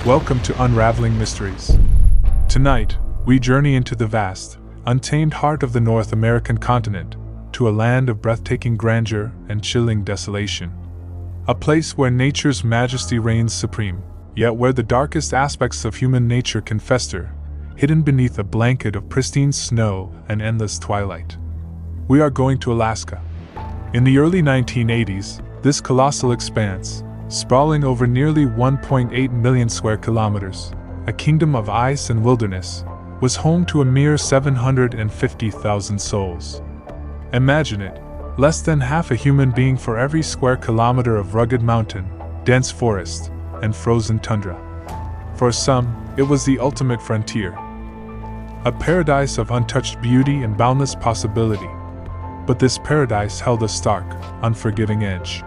Welcome to Unraveling Mysteries. Tonight, we journey into the vast, untamed heart of the North American continent, to a land of breathtaking grandeur and chilling desolation. A place where nature's majesty reigns supreme, yet where the darkest aspects of human nature can fester, hidden beneath a blanket of pristine snow and endless twilight. We are going to Alaska. In the early 1980s, this colossal expanse, sprawling over nearly 1.8 million square kilometers, a kingdom of ice and wilderness, was home to a mere 750,000 souls. Imagine it, less than half a human being for every square kilometer of rugged mountain, dense forest, and frozen tundra. For some, it was the ultimate frontier. A paradise of untouched beauty and boundless possibility. But this paradise held a stark, unforgiving edge.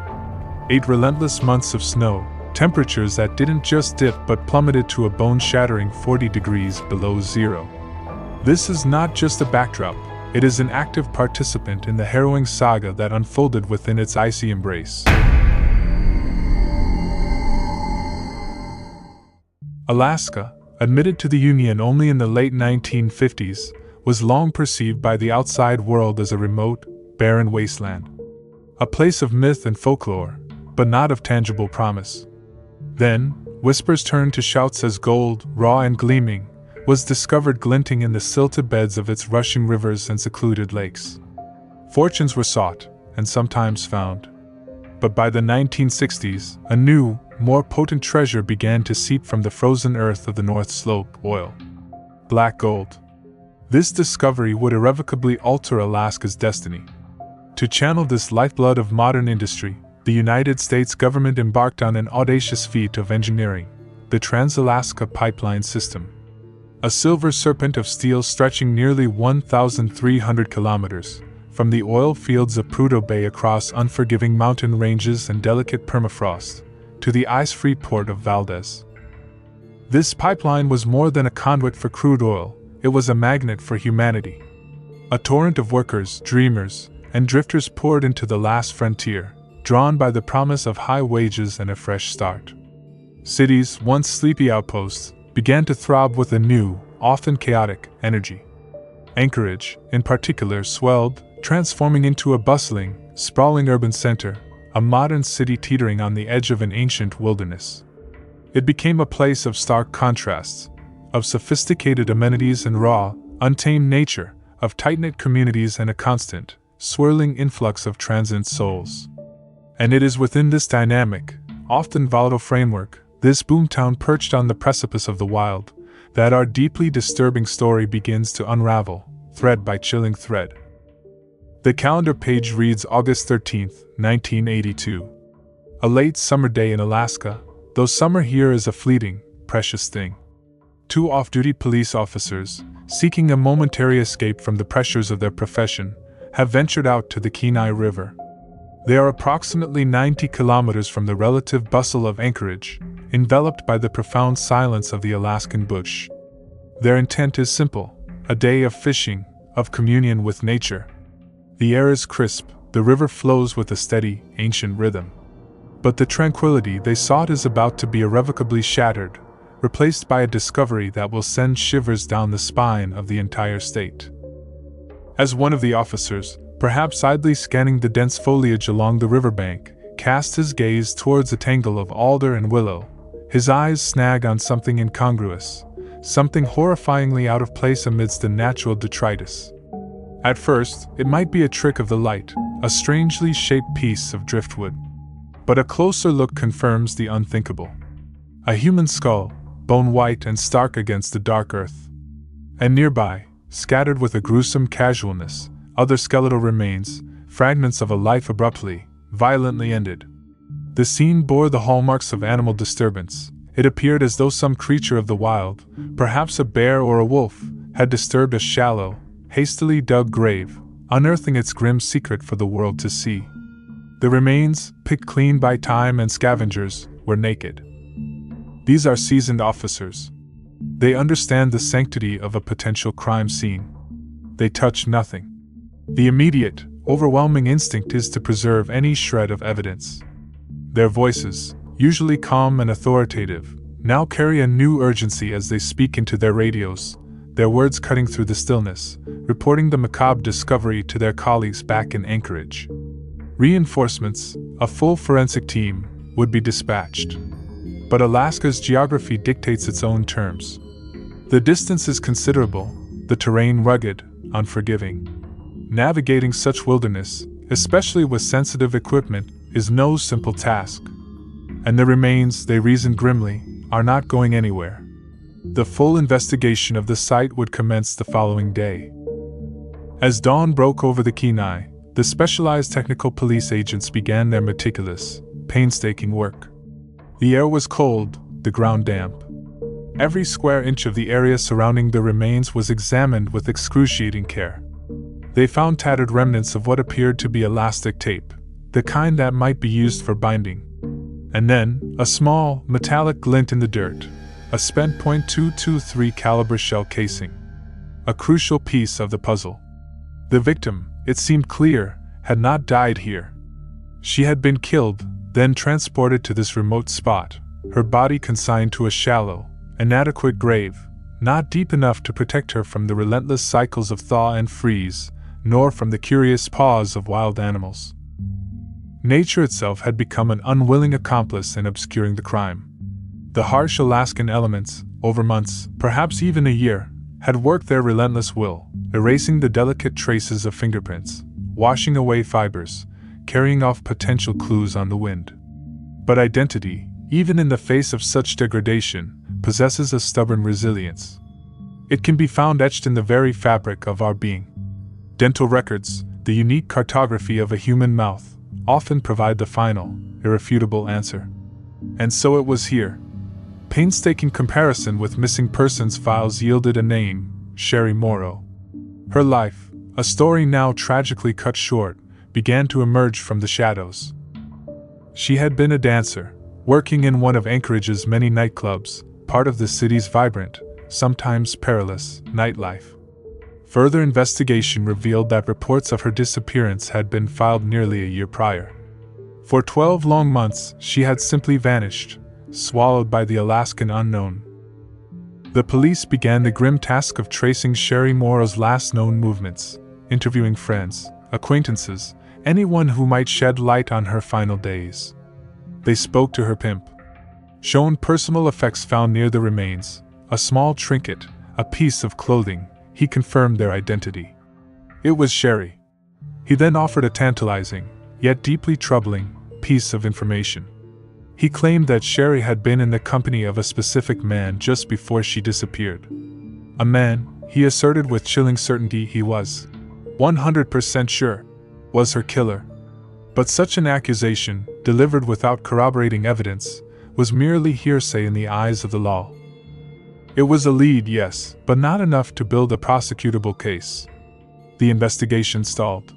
8 relentless months of snow, temperatures that didn't just dip but plummeted to a bone-shattering 40 degrees below zero. This is not just a backdrop, it is an active participant in the harrowing saga that unfolded within its icy embrace. Alaska, admitted to the Union only in the late 1950s, was long perceived by the outside world as a remote, barren wasteland. A place of myth and folklore, but not of tangible promise. Then, whispers turned to shouts as gold, raw and gleaming, was discovered glinting in the silted beds of its rushing rivers and secluded lakes. Fortunes were sought, and sometimes found. But by the 1960s, a new, more potent treasure began to seep from the frozen earth of the North Slope: oil. Black gold. This discovery would irrevocably alter Alaska's destiny. To channel this lifeblood of modern industry, the United States government embarked on an audacious feat of engineering, the Trans-Alaska Pipeline System. A silver serpent of steel stretching nearly 1,300 kilometers, from the oil fields of Prudhoe Bay across unforgiving mountain ranges and delicate permafrost, to the ice-free port of Valdez. This pipeline was more than a conduit for crude oil, it was a magnet for humanity. A torrent of workers, dreamers, and drifters poured into the last frontier, drawn by the promise of high wages and a fresh start. Cities, once sleepy outposts, began to throb with a new, often chaotic, energy. Anchorage, in particular, swelled, transforming into a bustling, sprawling urban center, a modern city teetering on the edge of an ancient wilderness. It became a place of stark contrasts, of sophisticated amenities and raw, untamed nature, of tight-knit communities and a constant, swirling influx of transient souls. And it is within this dynamic, often volatile framework, this boomtown perched on the precipice of the wild, that our deeply disturbing story begins to unravel, thread by chilling thread. The calendar page reads August 13, 1982. A late summer day in Alaska, though summer here is a fleeting, precious thing. 2 off-duty police officers, seeking a momentary escape from the pressures of their profession, have ventured out to the Kenai River. They are approximately 90 kilometers from the relative bustle of Anchorage, enveloped by the profound silence of the Alaskan bush. Their intent is simple: a day of fishing, of communion with nature. The air is crisp, the river flows with a steady, ancient rhythm. But the tranquility they sought is about to be irrevocably shattered, replaced by a discovery that will send shivers down the spine of the entire state. As one of the officers, perhaps idly scanning the dense foliage along the riverbank, cast his gaze towards a tangle of alder and willow, his eyes snag on something incongruous, something horrifyingly out of place amidst the natural detritus. At first, it might be a trick of the light, a strangely shaped piece of driftwood. But a closer look confirms the unthinkable. A human skull, bone-white and stark against the dark earth. And nearby, scattered with a gruesome casualness, other skeletal remains, fragments of a life abruptly, violently ended. The scene bore the hallmarks of animal disturbance. It appeared as though some creature of the wild, perhaps a bear or a wolf, had disturbed a shallow, hastily dug grave, unearthing its grim secret for the world to see. The remains, picked clean by time and scavengers, were naked. These are seasoned officers. They understand the sanctity of a potential crime scene. They touch nothing. The immediate, overwhelming instinct is to preserve any shred of evidence. Their voices, usually calm and authoritative, now carry a new urgency as they speak into their radios, their words cutting through the stillness, reporting the macabre discovery to their colleagues back in Anchorage. Reinforcements, a full forensic team, would be dispatched. But Alaska's geography dictates its own terms. The distance is considerable, the terrain rugged, unforgiving. Navigating such wilderness, especially with sensitive equipment, is no simple task. And the remains, they reason grimly, are not going anywhere. The full investigation of the site would commence the following day. As dawn broke over the Kenai, the specialized technical police agents began their meticulous, painstaking work. The air was cold, the ground damp. Every square inch of the area surrounding the remains was examined with excruciating care. They found tattered remnants of what appeared to be elastic tape, the kind that might be used for binding. And then, a small, metallic glint in the dirt, a spent .223 caliber shell casing. A crucial piece of the puzzle. The victim, it seemed clear, had not died here. She had been killed, then transported to this remote spot, her body consigned to a shallow, inadequate grave, not deep enough to protect her from the relentless cycles of thaw and freeze, nor from the curious paws of wild animals. Nature itself had become an unwilling accomplice in obscuring the crime. The harsh Alaskan elements, over months, perhaps even a year, had worked their relentless will, erasing the delicate traces of fingerprints, washing away fibers, carrying off potential clues on the wind. But identity, even in the face of such degradation, possesses a stubborn resilience. It can be found etched in the very fabric of our being. Dental records, the unique cartography of a human mouth, often provide the final, irrefutable answer. And so it was here. Painstaking comparison with missing persons files yielded a name, Sherry Morrow. Her life, a story now tragically cut short, began to emerge from the shadows. She had been a dancer, working in one of Anchorage's many nightclubs, part of the city's vibrant, sometimes perilous, nightlife. Further investigation revealed that reports of her disappearance had been filed nearly a year prior. For 12 long months, she had simply vanished, swallowed by the Alaskan unknown. The police began the grim task of tracing Sherry Morrow's last known movements, interviewing friends, acquaintances, anyone who might shed light on her final days. They spoke to her pimp. Shown personal effects found near the remains, a small trinket, a piece of clothing, he confirmed their identity. It was Sherry. He then offered a tantalizing, yet deeply troubling, piece of information. He claimed that Sherry had been in the company of a specific man just before she disappeared. A man, he asserted with chilling certainty he was 100% sure, was her killer. But such an accusation, delivered without corroborating evidence, was merely hearsay in the eyes of the law. It was a lead, yes, but not enough to build a prosecutable case. The investigation stalled.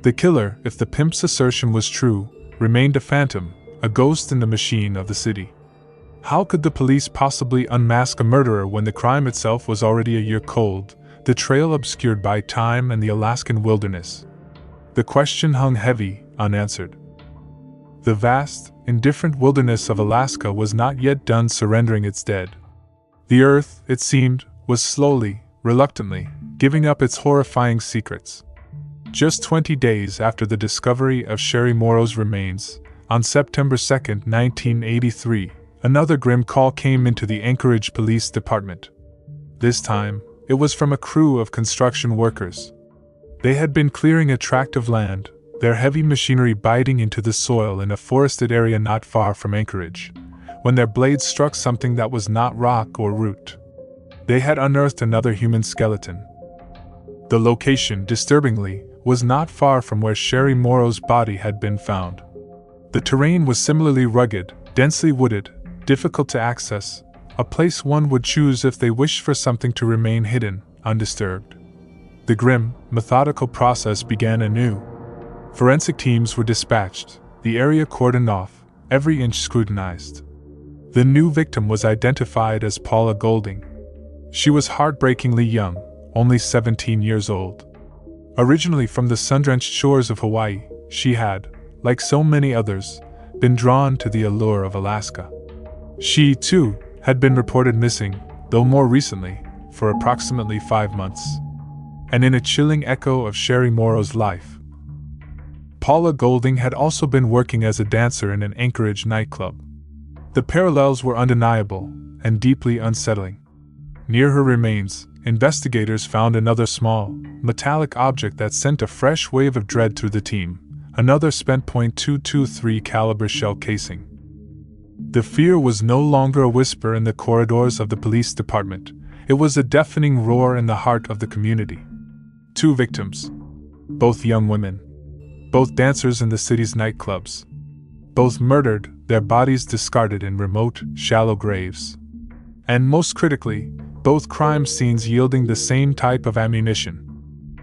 The killer, if the pimp's assertion was true, remained a phantom, a ghost in the machine of the city. How could the police possibly unmask a murderer when the crime itself was already a year cold, the trail obscured by time and the Alaskan wilderness? The question hung heavy, unanswered. The vast, indifferent wilderness of Alaska was not yet done surrendering its dead. The earth, it seemed, was slowly, reluctantly, giving up its horrifying secrets. Just 20 days after the discovery of Sherry Morrow's remains, on September 2, 1983, another grim call came into the Anchorage Police Department. This time, it was from a crew of construction workers. They had been clearing a tract of land, their heavy machinery biting into the soil in a forested area not far from Anchorage, when their blades struck something that was not rock or root. They had unearthed another human skeleton. The location, disturbingly, was not far from where Sherry Morrow's body had been found. The terrain was similarly rugged, densely wooded, difficult to access, a place one would choose if they wished for something to remain hidden, undisturbed. The grim, methodical process began anew. Forensic teams were dispatched, the area cordoned off, every inch scrutinized. The new victim was identified as Paula Golding. She was heartbreakingly young, only 17 years old. Originally from the sun-drenched shores of Hawaii, she had, like so many others, been drawn to the allure of Alaska. She, too, had been reported missing, though more recently, for approximately 5 months. And in a chilling echo of Sherry Morrow's life, Paula Golding had also been working as a dancer in an Anchorage nightclub. The parallels were undeniable and deeply unsettling. Near her remains, investigators found another small, metallic object that sent a fresh wave of dread through the team, another spent .223 caliber shell casing. The fear was no longer a whisper in the corridors of the police department, it was a deafening roar in the heart of the community. 2 victims. Both young women. Both dancers in the city's nightclubs. Both murdered, their bodies discarded in remote, shallow graves. And most critically, both crime scenes yielding the same type of ammunition.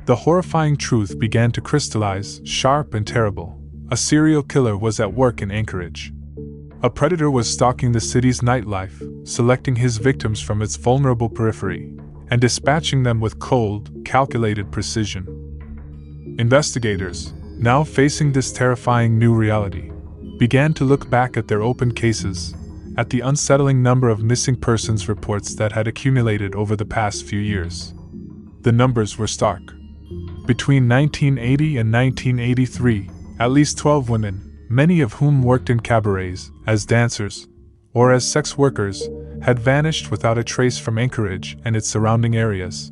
The horrifying truth began to crystallize, sharp and terrible. A serial killer was at work in Anchorage. A predator was stalking the city's nightlife, selecting his victims from its vulnerable periphery, and dispatching them with cold, calculated precision. Investigators, now facing this terrifying new reality, began to look back at their open cases, at the unsettling number of missing persons reports that had accumulated over the past few years. The numbers were stark. Between 1980 and 1983, at least 12 women, many of whom worked in cabarets, as dancers, or as sex workers, had vanished without a trace from Anchorage and its surrounding areas.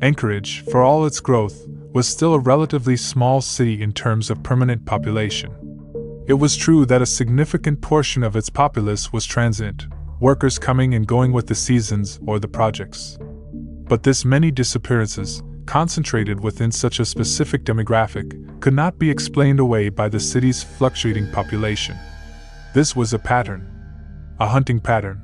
Anchorage, for all its growth, was still a relatively small city in terms of permanent population. It was true that a significant portion of its populace was transient, workers coming and going with the seasons or the projects. But this many disappearances, concentrated within such a specific demographic, could not be explained away by the city's fluctuating population. This was a pattern. A hunting pattern.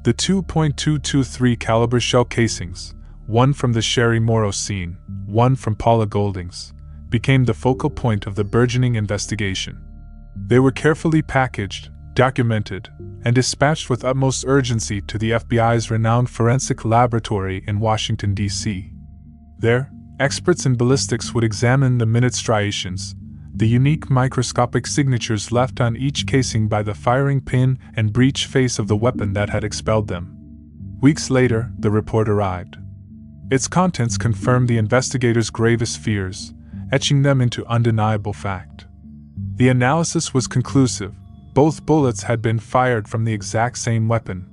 The 2.223 caliber shell casings, one from the Sherry Morrow scene, one from Paula Golding's, became the focal point of the burgeoning investigation. They were carefully packaged, documented, and dispatched with utmost urgency to the FBI's renowned forensic laboratory in Washington, D.C. There, experts in ballistics would examine the minute striations, the unique microscopic signatures left on each casing by the firing pin and breech face of the weapon that had expelled them. Weeks later, the report arrived. Its contents confirmed the investigators' gravest fears, etching them into undeniable fact. The analysis was conclusive. Both bullets had been fired from the exact same weapon.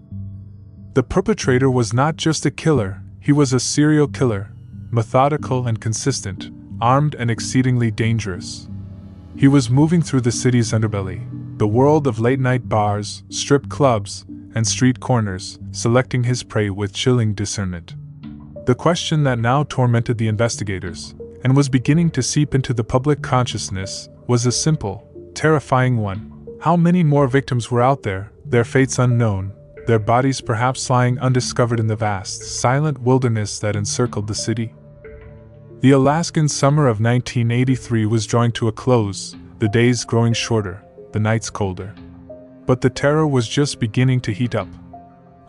The perpetrator was not just a killer, he was a serial killer, methodical and consistent, armed and exceedingly dangerous. He was moving through the city's underbelly, the world of late-night bars, strip clubs, and street corners, selecting his prey with chilling discernment. The question that now tormented the investigators, and was beginning to seep into the public consciousness, was a simple, terrifying one. How many more victims were out there, their fates unknown, their bodies perhaps lying undiscovered in the vast, silent wilderness that encircled the city? The Alaskan summer of 1983 was drawing to a close, the days growing shorter, the nights colder. But the terror was just beginning to heat up.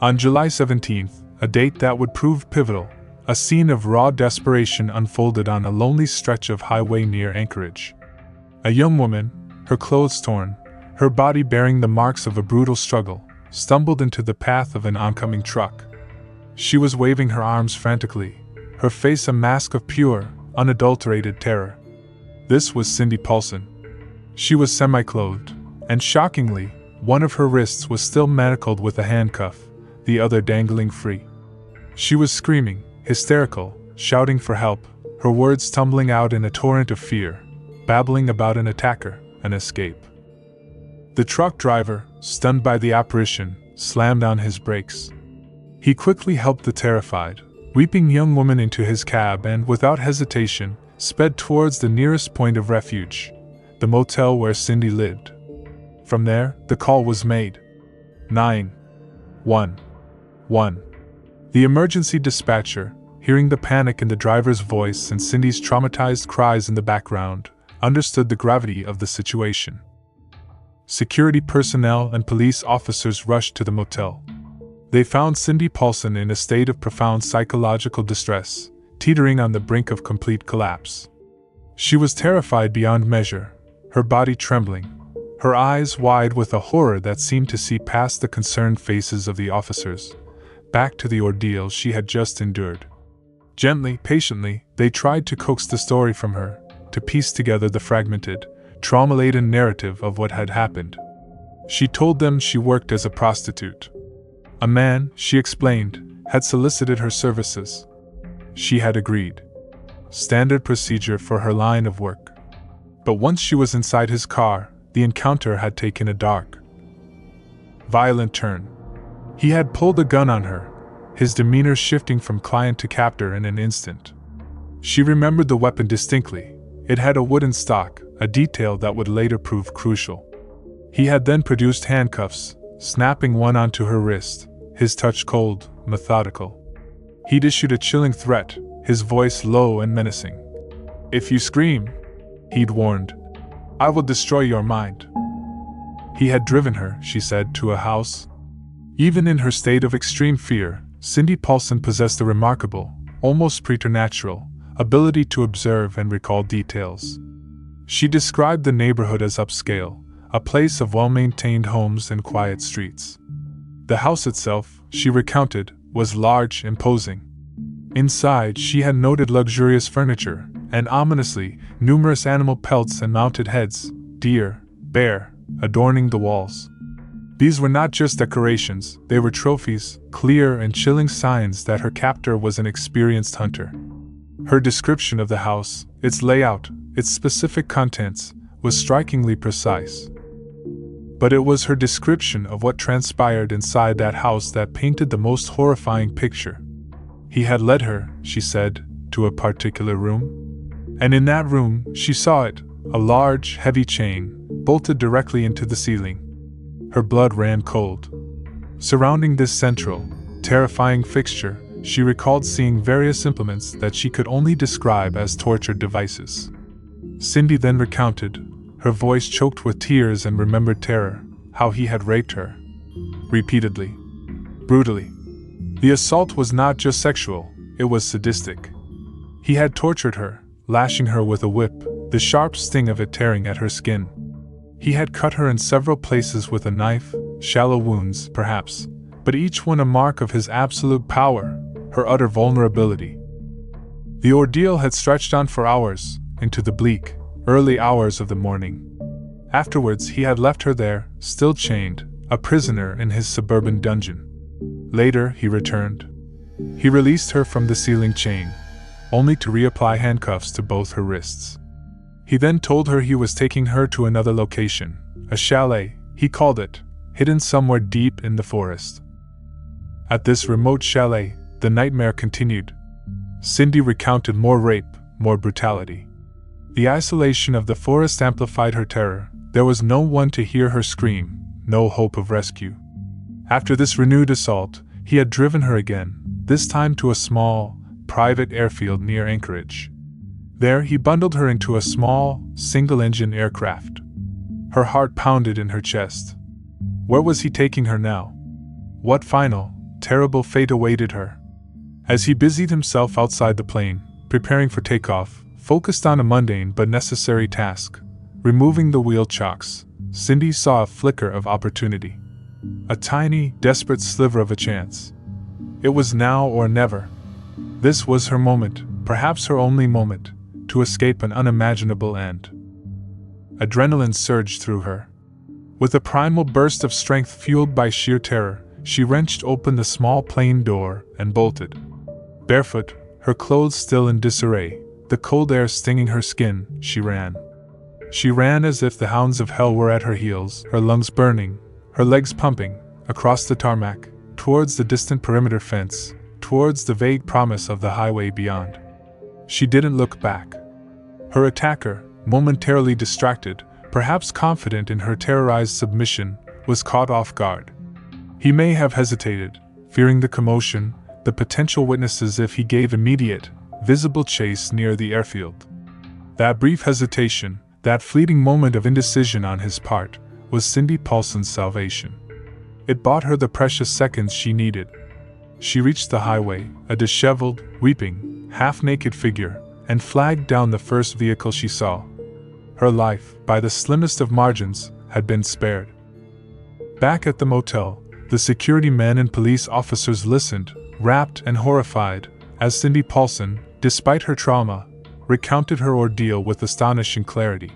On July 17th, a date that would prove pivotal, a scene of raw desperation unfolded on a lonely stretch of highway near Anchorage. A young woman, her clothes torn, her body bearing the marks of a brutal struggle, stumbled into the path of an oncoming truck. She was waving her arms frantically, her face a mask of pure, unadulterated terror. This was Cindy Paulson. She was semi-clothed, and shockingly, one of her wrists was still manacled with a handcuff, the other dangling free. She was screaming, hysterical, shouting for help, her words tumbling out in a torrent of fear, babbling about an attacker, an escape. The truck driver, stunned by the apparition, slammed on his brakes. He quickly helped the terrified, weeping young woman into his cab and, without hesitation, sped towards the nearest point of refuge, the motel where Cindy lived. From there, the call was made. 911. The emergency dispatcher, hearing the panic in the driver's voice and Cindy's traumatized cries in the background, understood the gravity of the situation. Security personnel and police officers rushed to the motel. They found Cindy Paulson in a state of profound psychological distress, teetering on the brink of complete collapse. She was terrified beyond measure, her body trembling, her eyes wide with a horror that seemed to see past the concerned faces of the officers, back to the ordeal she had just endured. Gently, patiently, they tried to coax the story from her, to piece together the fragmented, trauma-laden narrative of what had happened. She told them she worked as a prostitute. A man, she explained, had solicited her services. She had agreed. Standard procedure for her line of work. But once she was inside his car, the encounter had taken a dark, violent turn. He had pulled a gun on her, his demeanor shifting from client to captor in an instant. She remembered the weapon distinctly. It had a wooden stock, a detail that would later prove crucial. He had then produced handcuffs, snapping one onto her wrist, his touch cold, methodical. He'd issued a chilling threat, his voice low and menacing. "If you scream," he'd warned, "I will destroy your mind." He had driven her, she said, to a house. Even in her state of extreme fear, Cindy Paulson possessed a remarkable, almost preternatural, ability to observe and recall details. She described the neighborhood as upscale, a place of well-maintained homes and quiet streets. The house itself, she recounted, was large, imposing. Inside, she had noted luxurious furniture, and ominously, numerous animal pelts and mounted heads, deer, bear, adorning the walls. These were not just decorations, they were trophies, clear and chilling signs that her captor was an experienced hunter. Her description of the house, its layout, its specific contents, was strikingly precise. But it was her description of what transpired inside that house that painted the most horrifying picture. He had led her, she said, to a particular room. And in that room, she saw it, a large, heavy chain, bolted directly into the ceiling. Her blood ran cold. Surrounding this central, terrifying fixture, she recalled seeing various implements that she could only describe as torture devices. Cindy then recounted, her voice choked with tears and remembered terror, how he had raped her. Repeatedly. Brutally. The assault was not just sexual, it was sadistic. He had tortured her, lashing her with a whip, the sharp sting of it tearing at her skin. He had cut her in several places with a knife, shallow wounds, perhaps, but each one a mark of his absolute power, her utter vulnerability. The ordeal had stretched on for hours, into the bleak, early hours of the morning. Afterwards, he had left her there, still chained, a prisoner in his suburban dungeon. Later, he returned. He released her from the ceiling chain, only to reapply handcuffs to both her wrists. He then told her he was taking her to another location, a chalet, he called it, hidden somewhere deep in the forest. At this remote chalet, the nightmare continued. Cindy recounted more rape, more brutality. The isolation of the forest amplified her terror. There was no one to hear her scream, no hope of rescue. After this renewed assault, he had driven her again, this time to a small, private airfield near Anchorage. There he bundled her into a small, single-engine aircraft. Her heart pounded in her chest. Where was he taking her now? What final, terrible fate awaited her? As he busied himself outside the plane, preparing for takeoff, focused on a mundane but necessary task, removing the wheel chocks, Cindy saw a flicker of opportunity. A tiny, desperate sliver of a chance. It was now or never. This was her moment, perhaps her only moment, to escape an unimaginable end. Adrenaline surged through her. With a primal burst of strength fueled by sheer terror, she wrenched open the small plane door and bolted. Barefoot, her clothes still in disarray, the cold air stinging her skin, she ran. She ran as if the hounds of hell were at her heels, her lungs burning, her legs pumping, across the tarmac, towards the distant perimeter fence, towards the vague promise of the highway beyond. She didn't look back. Her attacker, momentarily distracted, perhaps confident in her terrorized submission, was caught off guard. He may have hesitated, fearing the commotion, the potential witnesses if he gave immediate, visible chase near the airfield. That brief hesitation, that fleeting moment of indecision on his part, was Cindy Paulson's salvation. It bought her the precious seconds she needed. She reached the highway, a disheveled, weeping, half-naked figure, and flagged down the first vehicle she saw. Her life, by the slimmest of margins, had been spared. Back at the motel, the security men and police officers listened, rapt and horrified, as Cindy Paulson, despite her trauma, recounted her ordeal with astonishing clarity.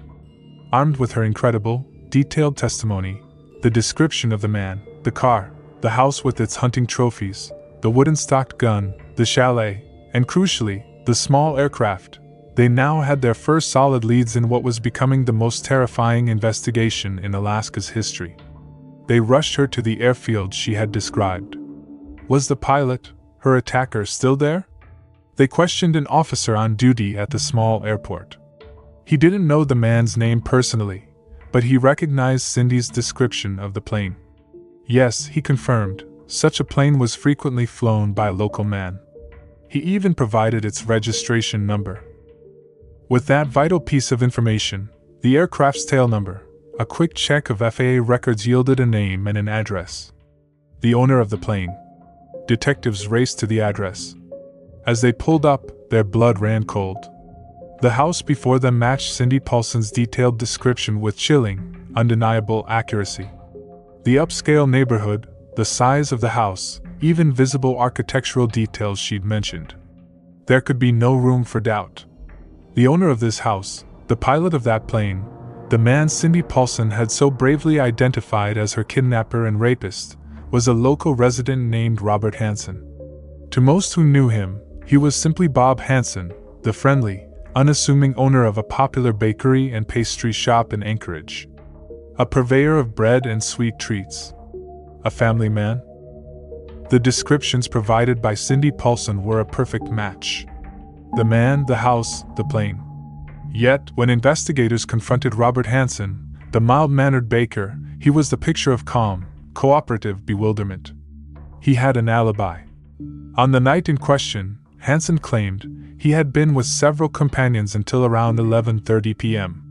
Armed with her incredible, detailed testimony, the description of the man, the car, the house with its hunting trophies, the wooden stocked gun, the chalet, and crucially, the small aircraft, they now had their first solid leads in what was becoming the most terrifying investigation in Alaska's history. They rushed her to the airfield she had described. Was the pilot, her attacker, still there? They questioned an officer on duty at the small airport. He didn't know the man's name personally, but he recognized Cindy's description of the plane. Yes, he confirmed, such a plane was frequently flown by a local man. He even provided its registration number. With that vital piece of information, the aircraft's tail number, a quick check of FAA records yielded a name and an address. The owner of the plane. Detectives raced to the address. As they pulled up, their blood ran cold. The house before them matched Cindy Paulson's detailed description with chilling, undeniable accuracy. The upscale neighborhood, the size of the house, even visible architectural details she'd mentioned. There could be no room for doubt. The owner of this house, the pilot of that plane, the man Cindy Paulson had so bravely identified as her kidnapper and rapist, was a local resident named Robert Hansen. To most who knew him, he was simply Bob Hansen, the friendly, unassuming owner of a popular bakery and pastry shop in Anchorage. A purveyor of bread and sweet treats. A family man? The descriptions provided by Cindy Paulson were a perfect match. The man, the house, the plane. Yet, when investigators confronted Robert Hansen, the mild-mannered baker, he was the picture of calm, cooperative bewilderment. He had an alibi. On the night in question, Hansen claimed he had been with several companions until around 11:30 p.m.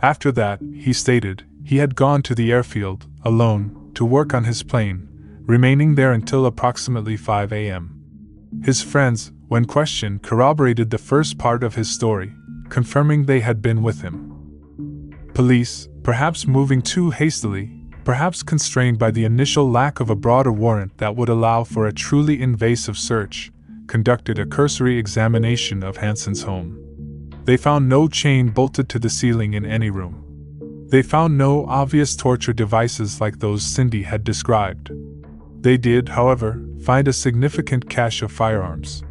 After that, he stated, he had gone to the airfield, alone, to work on his plane, remaining there until approximately 5 a.m. His friends, when questioned, corroborated the first part of his story, confirming they had been with him. Police, perhaps moving too hastily, perhaps constrained by the initial lack of a broader warrant that would allow for a truly invasive search, conducted a cursory examination of Hansen's home. They found no chain bolted to the ceiling in any room. They found no obvious torture devices like those Cindy had described. They did, however, find a significant cache of firearms.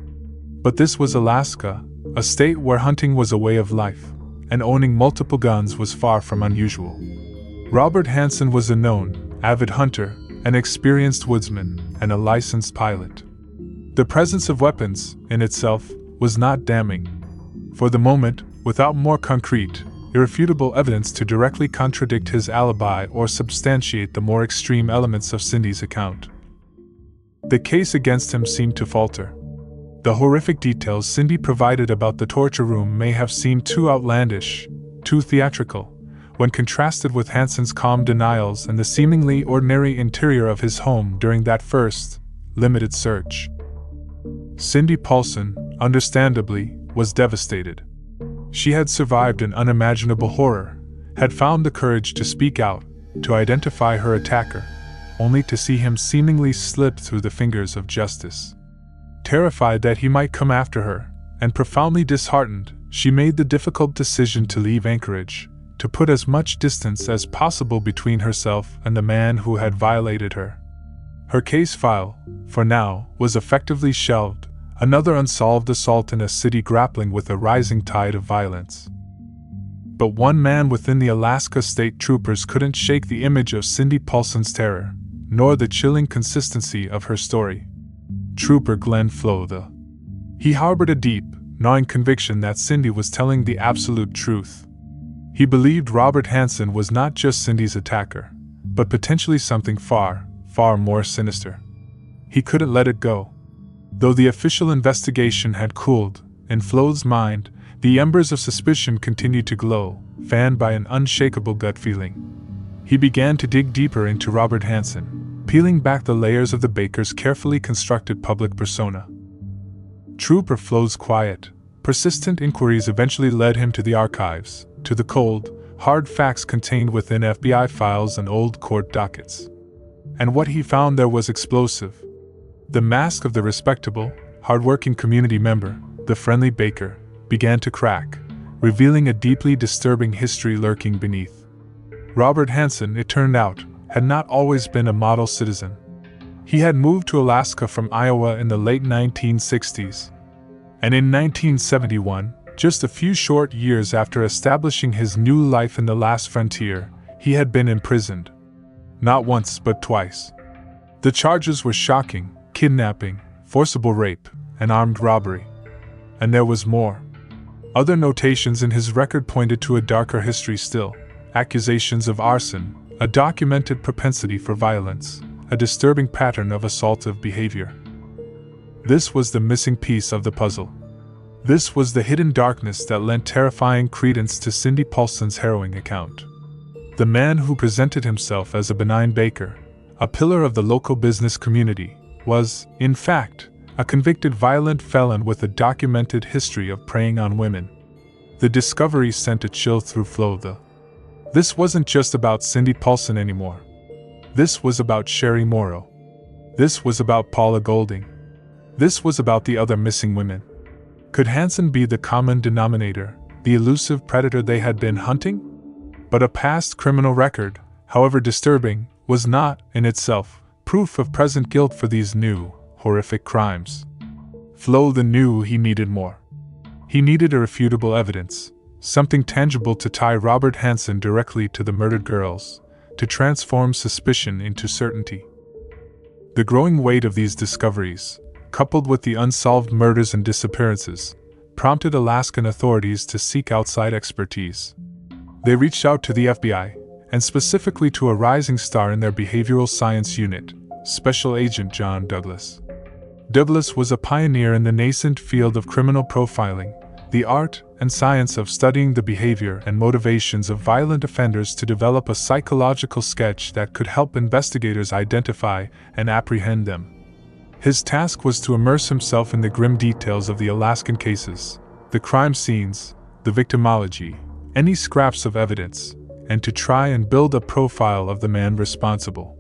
But this was Alaska, a state where hunting was a way of life, and owning multiple guns was far from unusual. Robert Hansen was a known, avid hunter, an experienced woodsman, and a licensed pilot. The presence of weapons, in itself, was not damning. For the moment, without more concrete, irrefutable evidence to directly contradict his alibi or substantiate the more extreme elements of Cindy's account, the case against him seemed to falter. The horrific details Cindy provided about the torture room may have seemed too outlandish, too theatrical, when contrasted with Hansen's calm denials and the seemingly ordinary interior of his home during that first, limited search. Cindy Paulson, understandably, was devastated. She had survived an unimaginable horror, had found the courage to speak out, to identify her attacker, only to see him seemingly slip through the fingers of justice. Terrified that he might come after her, and profoundly disheartened, she made the difficult decision to leave Anchorage, to put as much distance as possible between herself and the man who had violated her. Her case file, for now, was effectively shelved, another unsolved assault in a city grappling with a rising tide of violence. But one man within the Alaska State Troopers couldn't shake the image of Cindy Paulson's terror, nor the chilling consistency of her story. Trooper Glenn Flotha. He harbored a deep, gnawing conviction that Cindy was telling the absolute truth. He believed Robert Hansen was not just Cindy's attacker, but potentially something far, far more sinister. He couldn't let it go. Though the official investigation had cooled, in Flo's mind, the embers of suspicion continued to glow, fanned by an unshakable gut feeling. He began to dig deeper into Robert Hansen, peeling back the layers of the baker's carefully constructed public persona. Trooper Flo's quiet, persistent inquiries eventually led him to the archives, to the cold, hard facts contained within FBI files and old court dockets. And what he found there was explosive. The mask of the respectable, hardworking community member, the friendly baker, began to crack, revealing a deeply disturbing history lurking beneath. Robert Hansen, it turned out, had not always been a model citizen. He had moved to Alaska from Iowa in the late 1960s. And in 1971, just a few short years after establishing his new life in the last frontier, he had been imprisoned. Not once, but twice. The charges were shocking: kidnapping, forcible rape, and armed robbery. And there was more. Other notations in his record pointed to a darker history still: accusations of arson, a documented propensity for violence, a disturbing pattern of assaultive behavior. This was the missing piece of the puzzle. This was the hidden darkness that lent terrifying credence to Cindy Paulson's harrowing account. The man who presented himself as a benign baker, a pillar of the local business community, was, in fact, a convicted violent felon with a documented history of preying on women. The discovery sent a chill through Florida. This wasn't just about Cindy Paulson anymore. This was about Sherry Morrow. This was about Paula Golding. This was about the other missing women. Could Hansen be the common denominator, the elusive predator they had been hunting? But a past criminal record, however disturbing, was not, in itself, proof of present guilt for these new, horrific crimes. Florida knew he needed more. He needed irrefutable evidence, something tangible to tie Robert Hansen directly to the murdered girls, to transform suspicion into certainty. The growing weight of these discoveries, coupled with the unsolved murders and disappearances, prompted Alaskan authorities to seek outside expertise. They reached out to the FBI, and specifically to a rising star in their behavioral science unit, Special Agent John Douglas. Douglas was a pioneer in the nascent field of criminal profiling, the art and science of studying the behavior and motivations of violent offenders to develop a psychological sketch that could help investigators identify and apprehend them. His task was to immerse himself in the grim details of the Alaskan cases, the crime scenes, the victimology, any scraps of evidence, and to try and build a profile of the man responsible.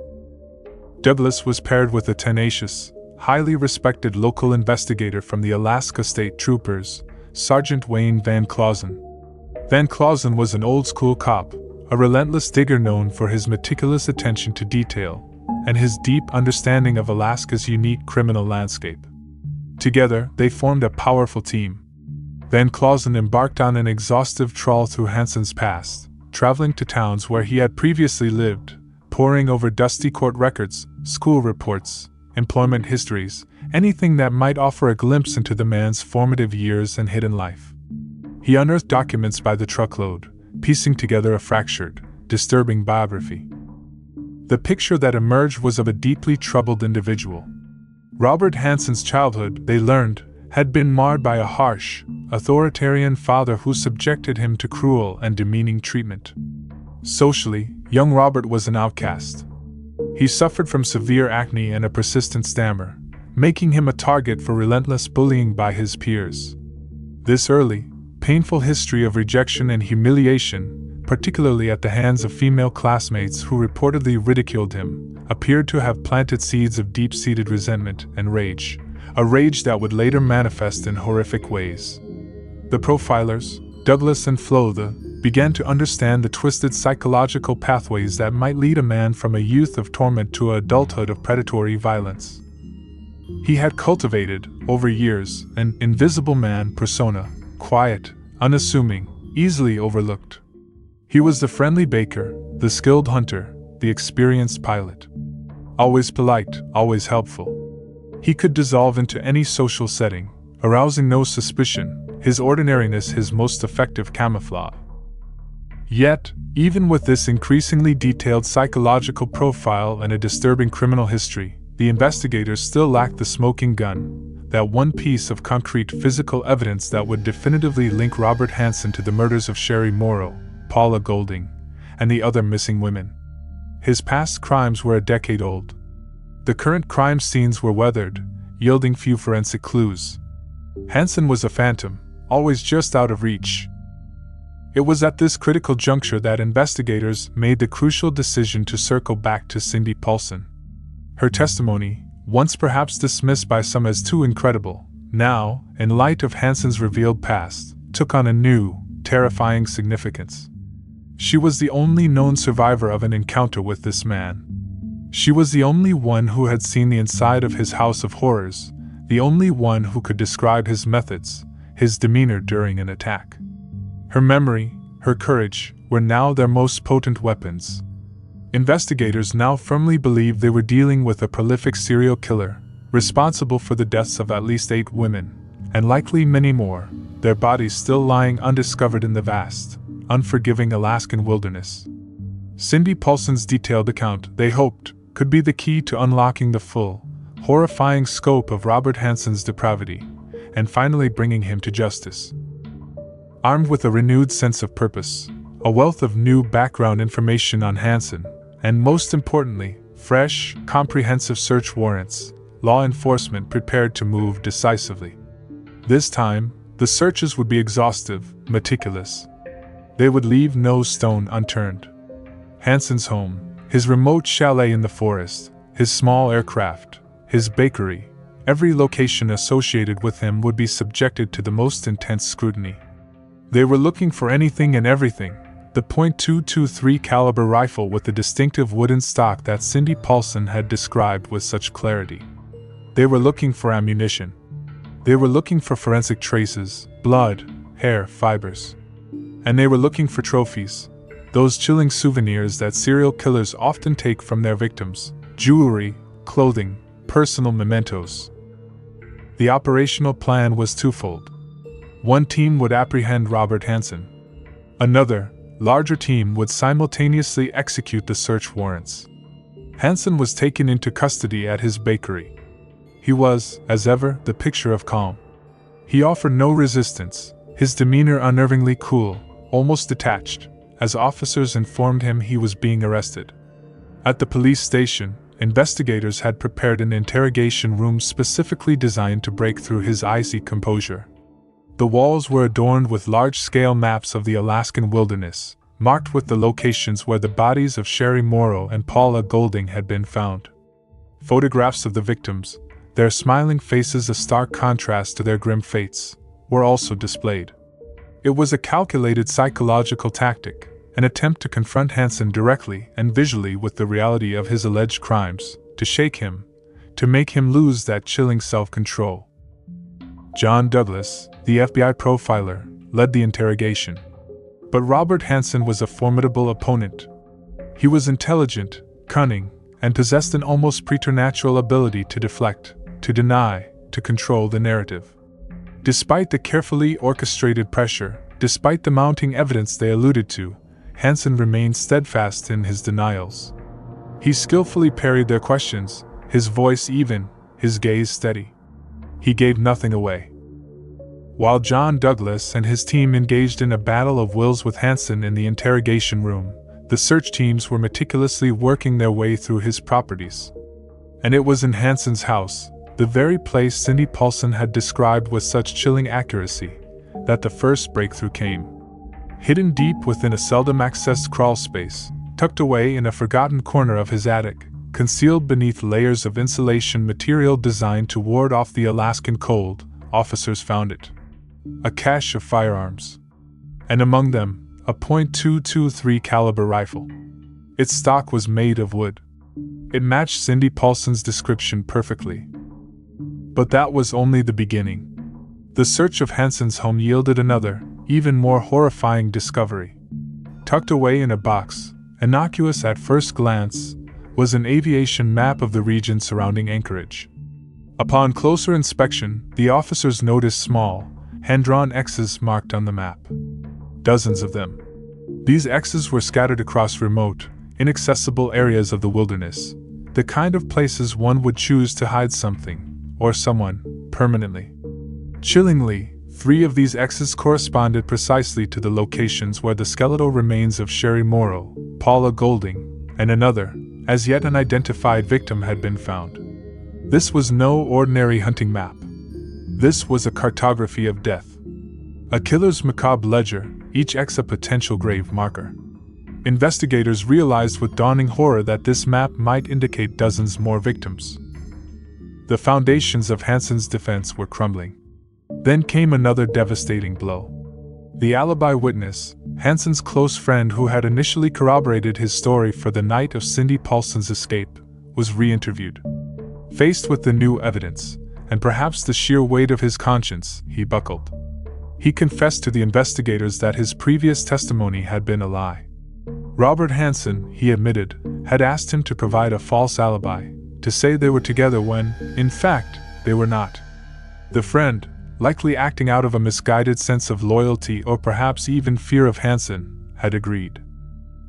Douglas was paired with a tenacious, highly respected local investigator from the Alaska State Troopers, Sergeant Wayne Van Clausen. Van Clausen was an old-school cop, a relentless digger known for his meticulous attention to detail and his deep understanding of Alaska's unique criminal landscape. Together, they formed a powerful team. Van Clausen embarked on an exhaustive trawl through Hansen's past, traveling to towns where he had previously lived, poring over dusty court records, school reports, employment histories, anything that might offer a glimpse into the man's formative years and hidden life. He unearthed documents by the truckload, piecing together a fractured, disturbing biography. The picture that emerged was of a deeply troubled individual. Robert Hansen's childhood, they learned, had been marred by a harsh, authoritarian father who subjected him to cruel and demeaning treatment. Socially, young Robert was an outcast. He suffered from severe acne and a persistent stammer, making him a target for relentless bullying by his peers. This early, painful history of rejection and humiliation, particularly at the hands of female classmates who reportedly ridiculed him, appeared to have planted seeds of deep-seated resentment and rage, a rage that would later manifest in horrific ways. The profilers, Douglas and Florida, began to understand the twisted psychological pathways that might lead a man from a youth of torment to an adulthood of predatory violence. He had cultivated, over years, an invisible man persona, quiet, unassuming, easily overlooked. He was the friendly baker, the skilled hunter, the experienced pilot. Always polite, always helpful. He could dissolve into any social setting, arousing no suspicion, his ordinariness his most effective camouflage. Yet, even with this increasingly detailed psychological profile and a disturbing criminal history, the investigators still lacked the smoking gun, that one piece of concrete physical evidence that would definitively link Robert Hansen to the murders of Sherry Morrow, Paula Golding, and the other missing women. His past crimes were a decade old. The current crime scenes were weathered, yielding few forensic clues. Hansen was a phantom, always just out of reach. It was at this critical juncture that investigators made the crucial decision to circle back to Cindy Paulson. Her testimony, once perhaps dismissed by some as too incredible, now, in light of Hansen's revealed past, took on a new, terrifying significance. She was the only known survivor of an encounter with this man. She was the only one who had seen the inside of his house of horrors, the only one who could describe his methods, his demeanor during an attack. Her memory, her courage, were now their most potent weapons. Investigators now firmly believed they were dealing with a prolific serial killer, responsible for the deaths of at least 8 women, and likely many more, their bodies still lying undiscovered in the vast, unforgiving Alaskan wilderness. Cindy Paulson's detailed account, they hoped, could be the key to unlocking the full, horrifying scope of Robert Hansen's depravity, and finally bringing him to justice. Armed with a renewed sense of purpose, a wealth of new background information on Hansen, and most importantly, fresh, comprehensive search warrants, law enforcement prepared to move decisively. This time, the searches would be exhaustive, meticulous. They would leave no stone unturned. Hansen's home, his remote chalet in the forest, his small aircraft, his bakery, every location associated with him would be subjected to the most intense scrutiny. They were looking for anything and everything, the .223 caliber rifle with the distinctive wooden stock that Cindy Paulson had described with such clarity. They were looking for ammunition. They were looking for forensic traces, blood, hair, fibers. And they were looking for trophies, those chilling souvenirs that serial killers often take from their victims, jewelry, clothing, personal mementos. The operational plan was twofold. One team would apprehend Robert Hansen. Another, larger team would simultaneously execute the search warrants. Hansen was taken into custody at his bakery. He was, as ever, the picture of calm. He offered no resistance, his demeanor unnervingly cool, almost detached, as officers informed him he was being arrested. At the police station, investigators had prepared an interrogation room specifically designed to break through his icy composure. The walls were adorned with large-scale maps of the Alaskan wilderness, marked with the locations where the bodies of Sherry Morrow and Paula Golding had been found. Photographs of the victims, their smiling faces a stark contrast to their grim fates, were also displayed. It was a calculated psychological tactic, an attempt to confront Hansen directly and visually with the reality of his alleged crimes, to shake him, to make him lose that chilling self-control. John Douglas, the FBI profiler, led the interrogation. But Robert Hansen was a formidable opponent. He was intelligent, cunning, and possessed an almost preternatural ability to deflect, to deny, to control the narrative. Despite the carefully orchestrated pressure, despite the mounting evidence they alluded to, Hansen remained steadfast in his denials. He skillfully parried their questions, his voice even, his gaze steady. He gave nothing away. While John Douglas and his team engaged in a battle of wills with Hansen in the interrogation room, the search teams were meticulously working their way through his properties. And it was in Hansen's house, the very place Cindy Paulson had described with such chilling accuracy, that the first breakthrough came. Hidden deep within a seldom-accessed crawlspace, tucked away in a forgotten corner of his attic, concealed beneath layers of insulation material designed to ward off the Alaskan cold, officers found it. A cache of firearms. And among them, a .223 caliber rifle. Its stock was made of wood. It matched Cindy Paulson's description perfectly. But that was only the beginning. The search of Hansen's home yielded another, even more horrifying discovery. Tucked away in a box, innocuous at first glance, was an aviation map of the region surrounding Anchorage. Upon closer inspection, the officers noticed small, hand-drawn X's marked on the map. Dozens of them. These X's were scattered across remote, inaccessible areas of the wilderness, the kind of places one would choose to hide something, or someone, permanently. Chillingly, 3 of these X's corresponded precisely to the locations where the skeletal remains of Sherry Morrow, Paula Golding, and another, as yet unidentified victim had been found. This was no ordinary hunting map. This was a cartography of death. A killer's macabre ledger, each X a potential grave marker. Investigators realized with dawning horror that this map might indicate dozens more victims. The foundations of Hansen's defense were crumbling. Then came another devastating blow. The alibi witness, Hansen's close friend who had initially corroborated his story for the night of Cindy Paulson's escape, was re-interviewed. Faced with the new evidence, and perhaps the sheer weight of his conscience, he buckled. He confessed to the investigators that his previous testimony had been a lie. Robert Hansen, he admitted, had asked him to provide a false alibi, to say they were together when, in fact, they were not. The friend, likely acting out of a misguided sense of loyalty or perhaps even fear of Hansen, had agreed.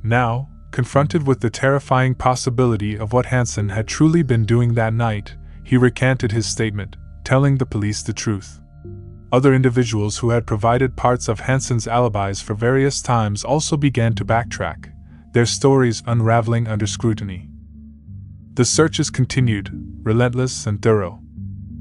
Now, confronted with the terrifying possibility of what Hansen had truly been doing that night, he recanted his statement, telling the police the truth. Other individuals who had provided parts of Hansen's alibis for various times also began to backtrack, their stories unraveling under scrutiny. The searches continued, relentless and thorough.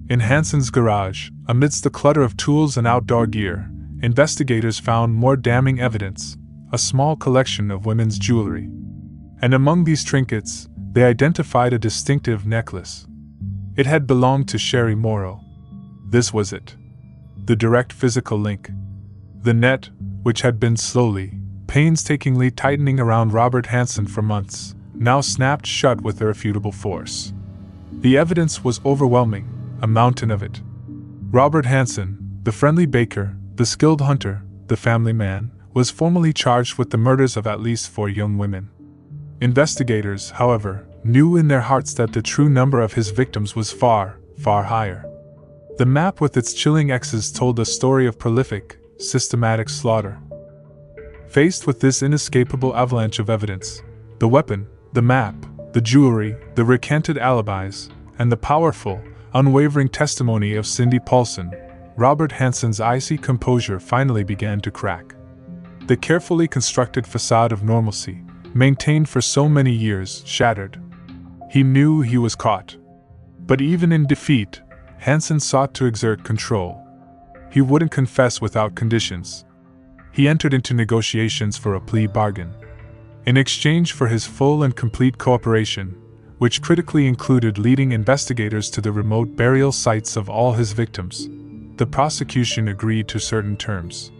In Hansen's garage, amidst the clutter of tools and outdoor gear, investigators found more damning evidence, a small collection of women's jewelry. And among these trinkets, they identified a distinctive necklace. It had belonged to Sherry Morrow. This was it. The direct physical link. The net, which had been slowly, painstakingly tightening around Robert Hansen for months, now snapped shut with irrefutable force. The evidence was overwhelming, a mountain of it. Robert Hansen, the friendly baker, the skilled hunter, the family man, was formally charged with the murders of at least 4 young women. Investigators, however, knew in their hearts that the true number of his victims was far, far higher. The map with its chilling X's told a story of prolific, systematic slaughter. Faced with this inescapable avalanche of evidence, the weapon, the map, the jewelry, the recanted alibis, and the powerful, unwavering testimony of Cindy Paulson, Robert Hansen's icy composure finally began to crack. The carefully constructed facade of normalcy, maintained for so many years, shattered. He knew he was caught. But even in defeat, Hansen sought to exert control. He wouldn't confess without conditions. He entered into negotiations for a plea bargain. In exchange for his full and complete cooperation, which critically included leading investigators to the remote burial sites of all his victims, the prosecution agreed to certain terms.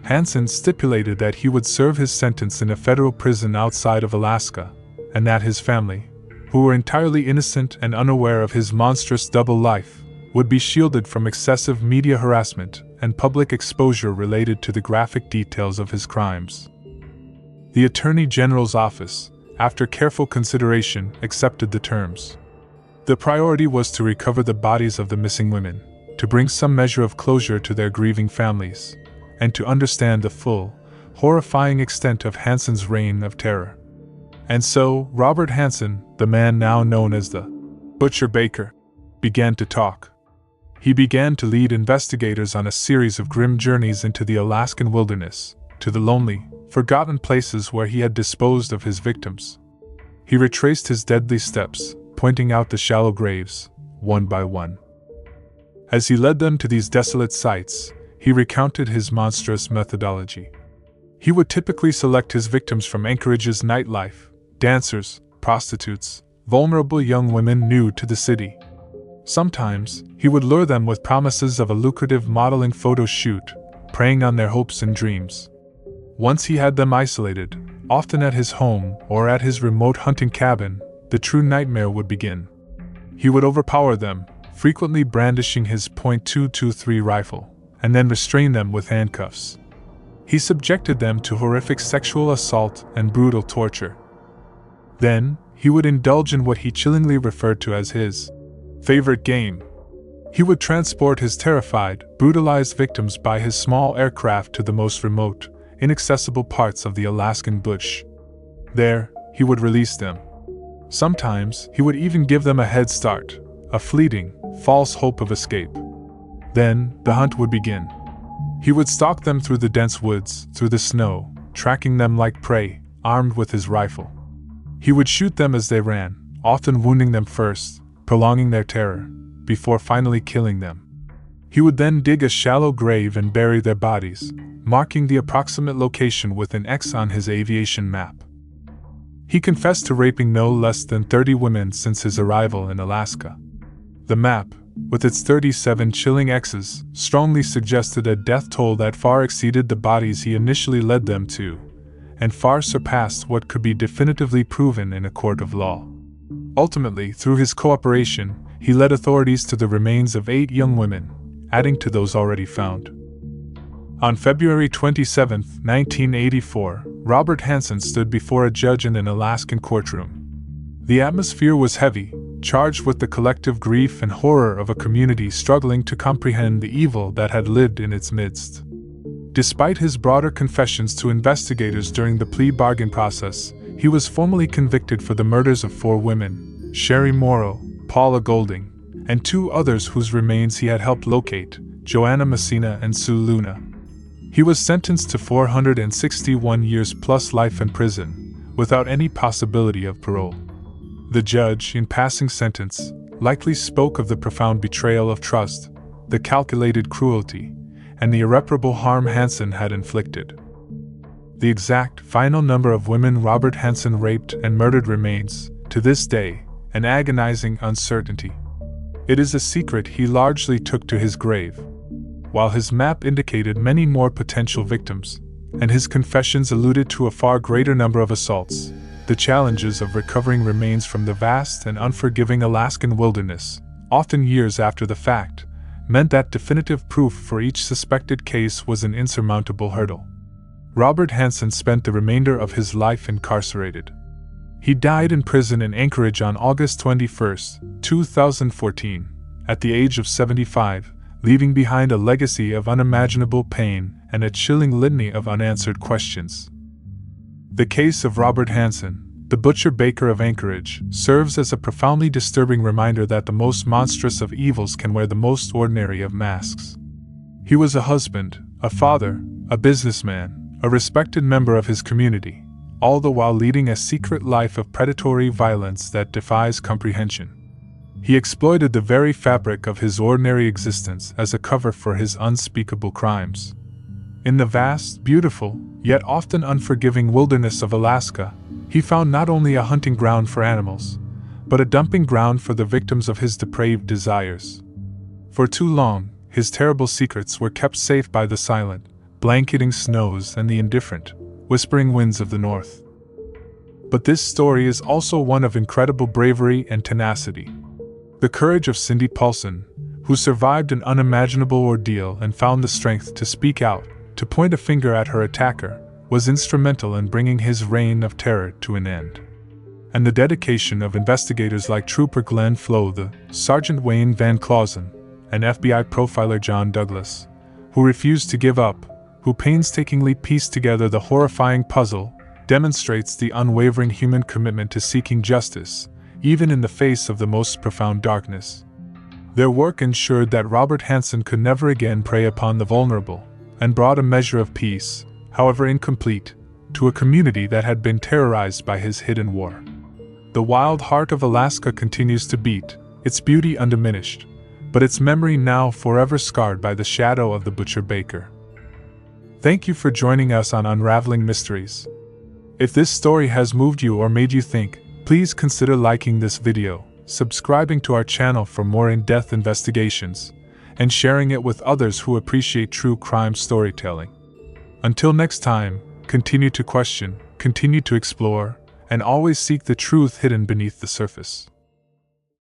Hansen stipulated that he would serve his sentence in a federal prison outside of Alaska, and that his family, who were entirely innocent and unaware of his monstrous double life, would be shielded from excessive media harassment and public exposure related to the graphic details of his crimes. The Attorney General's office, after careful consideration, accepted the terms. The priority was to recover the bodies of the missing women, to bring some measure of closure to their grieving families, and to understand the full, horrifying extent of Hansen's reign of terror. And so, Robert Hansen, the man now known as the Butcher Baker, began to talk. He began to lead investigators on a series of grim journeys into the Alaskan wilderness, to the lonely, forgotten places where he had disposed of his victims. He retraced his deadly steps, pointing out the shallow graves, one by one. As he led them to these desolate sites, he recounted his monstrous methodology. He would typically select his victims from Anchorage's nightlife, dancers, prostitutes, vulnerable young women new to the city. Sometimes, he would lure them with promises of a lucrative modeling photo shoot, preying on their hopes and dreams. Once he had them isolated, often at his home or at his remote hunting cabin, the true nightmare would begin. He would overpower them, frequently brandishing his .223 rifle, and then restrain them with handcuffs. He subjected them to horrific sexual assault and brutal torture. Then, he would indulge in what he chillingly referred to as his favorite game. He would transport his terrified, brutalized victims by his small aircraft to the most remote, inaccessible parts of the Alaskan bush. There, he would release them. Sometimes, he would even give them a head start, a fleeting, false hope of escape. Then, the hunt would begin. He would stalk them through the dense woods, through the snow, tracking them like prey, armed with his rifle. He would shoot them as they ran, often wounding them first, prolonging their terror, before finally killing them. He would then dig a shallow grave and bury their bodies, marking the approximate location with an X on his aviation map. He confessed to raping no less than 30 women since his arrival in Alaska. The map, with its 37 chilling X's, strongly suggested a death toll that far exceeded the bodies he initially led them to, and far surpassed what could be definitively proven in a court of law. Ultimately, through his cooperation, he led authorities to the remains of 8 young women, adding to those already found. On February 27, 1984, Robert Hansen stood before a judge in an Alaskan courtroom. The atmosphere was heavy, charged with the collective grief and horror of a community struggling to comprehend the evil that had lived in its midst. Despite his broader confessions to investigators during the plea bargain process, he was formally convicted for the murders of 4 women, Sherry Morrow, Paula Golding, and 2 others whose remains he had helped locate, Joanna Messina and Sue Luna. He was sentenced to 461 years plus life in prison, without any possibility of parole. The judge, in passing sentence, likely spoke of the profound betrayal of trust, the calculated cruelty, and the irreparable harm Hansen had inflicted. The exact final number of women Robert Hansen raped and murdered remains, to this day, an agonizing uncertainty. It is a secret he largely took to his grave. While his map indicated many more potential victims, and his confessions alluded to a far greater number of assaults, the challenges of recovering remains from the vast and unforgiving Alaskan wilderness, often years after the fact, meant that definitive proof for each suspected case was an insurmountable hurdle. Robert Hansen spent the remainder of his life incarcerated. He died in prison in Anchorage on August 21, 2014, at the age of 75, leaving behind a legacy of unimaginable pain and a chilling litany of unanswered questions. The case of Robert Hansen, the butcher baker of Anchorage, serves as a profoundly disturbing reminder that the most monstrous of evils can wear the most ordinary of masks. He was a husband, a father, a businessman, a respected member of his community, all the while leading a secret life of predatory violence that defies comprehension. He exploited the very fabric of his ordinary existence as a cover for his unspeakable crimes. In the vast, beautiful, yet often unforgiving wilderness of Alaska, he found not only a hunting ground for animals, but a dumping ground for the victims of his depraved desires. For too long, his terrible secrets were kept safe by the silent, blanketing snows and the indifferent, whispering winds of the north. But this story is also one of incredible bravery and tenacity. The courage of Cindy Paulson, who survived an unimaginable ordeal and found the strength to speak out, to point a finger at her attacker, was instrumental in bringing his reign of terror to an end. And the dedication of investigators like Trooper Glenn Flothe, Sergeant Wayne Van Clausen, and FBI profiler John Douglas, who refused to give up, who painstakingly pieced together the horrifying puzzle, demonstrates the unwavering human commitment to seeking justice, even in the face of the most profound darkness. Their work ensured that Robert Hansen could never again prey upon the vulnerable, and brought a measure of peace, however incomplete, to a community that had been terrorized by his hidden war. The wild heart of Alaska continues to beat, its beauty undiminished, but its memory now forever scarred by the shadow of the butcher baker. Thank you for joining us on Unraveling Mysteries. If this story has moved you or made you think, please consider liking this video, subscribing to our channel for more in-depth investigations, and sharing it with others who appreciate true crime storytelling. Until next time, continue to question, continue to explore, and always seek the truth hidden beneath the surface.